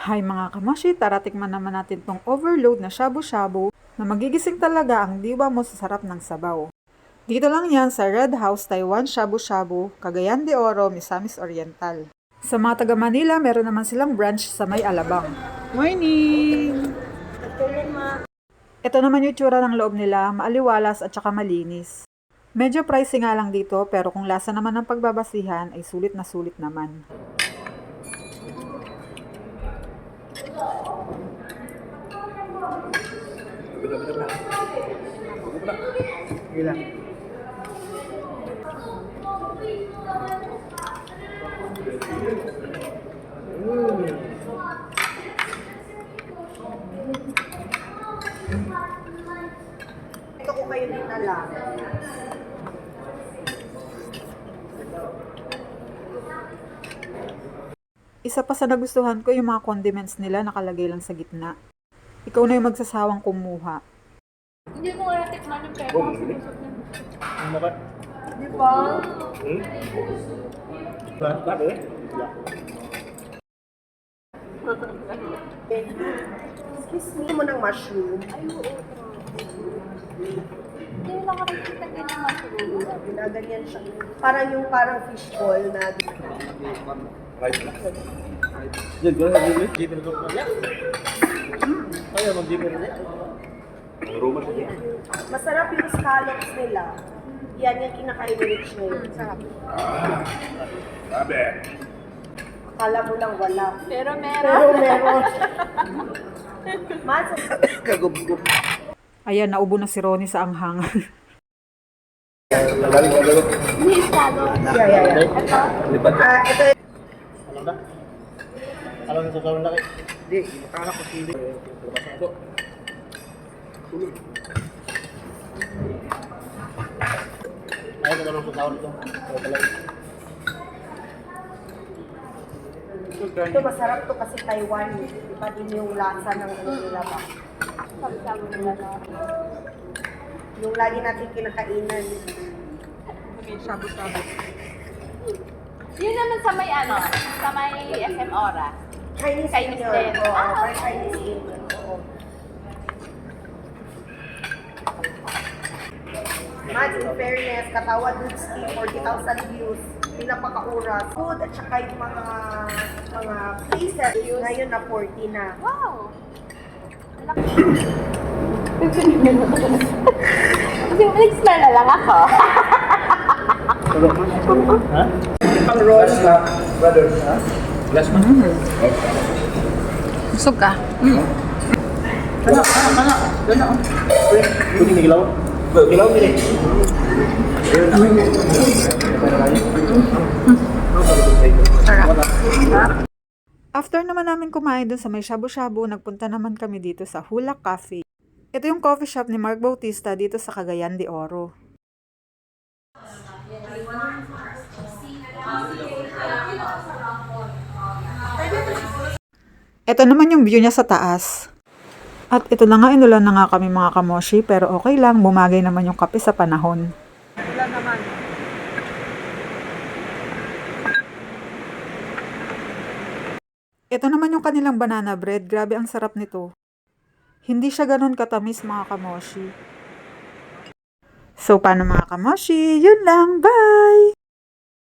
Hi mga kamoshi, tara tikman naman natin tong overload na shabu-shabu na magigising talaga ang diwa mo sa sarap ng sabaw. Dito lang yan sa Red House Taiwan Shabu-Shabu, Cagayan de Oro, Misamis Oriental. Sa mga taga Manila, meron naman silang branch sa May Alabang. Morning! Ito naman yung tsura ng loob nila, maaliwalas at saka malinis. Medyo pricey nga lang dito pero kung lasa naman ng pagbabasihan ay sulit na sulit naman. Ito ko kayo din alam. Isa pa sa nagustuhan ko yung mga condiments nila nakalagay lang sa gitna. Ikaw na yung magsasawang kumuha. Hindi ko kaya tikman yung pera. Ano ba? Di ba? Bakit? Excuse me mo ng mushroom. Ay, oo. Hindi lang ako nakikita ganyan mushroom. Ginaganyan siya. Parang fish ball na Right na. Yan, gano'n nag-gigil. Gigil ko pa. Kaya mag-gigil na. Ang aroma siya. masarap yung scallops nila. Yan yung kinakain ni Rich ngayon. Sarap. Sabi. Akala mo lang wala. Pero Pero meron. meron. Mas, Kagubgub. Ayan, naubo na si Ronnie sa anghang. Galing ka galing. Hindi estado. yeah. Ito. Lipat ka. Ito Alam na? Alam na sa sawang laki? Hindi, makakala ko sili. Labas ako. Tulog. Ayaw ko lang sa sawang ito. Ito pala. ito masarap to kasi Taiwan. Iba din yung lasa ng ano nila ba. Sabi-sabi nila na. Yung lagi natin kinakainan. Shabu-shabu. Yun naman sa may ano, sa may SM Ora. Chinese Chinese yun. din. Oo, Ah, may Chinese din. Oo. Mads, in fairness, Katawa Dudski, 40,000 views. Pinapakaura. Food at saka yung mga places. Ngayon na 40 na. Wow! Malaki. Kasi nag-smell na lang ako. Ha? Ang rolls na, brothers, ha? Last na? Busog ka? Kana. Kuning na gilaw? Gilaw din eh. After naman namin kumain dun sa may shabu-shabu, nagpunta naman kami dito sa Hula Cafe. Ito yung coffee shop ni Mark Bautista dito sa Cagayan de Oro. Ito naman yung view niya sa taas. At ito na nga, inulan na nga kami mga kamoshi, pero okay lang, bumagay naman yung kape sa panahon. Wala naman. Ito naman yung kanilang banana bread, grabe ang sarap nito. Hindi siya ganun katamis mga kamoshi. So paano mga kamoshi? Yun lang, bye!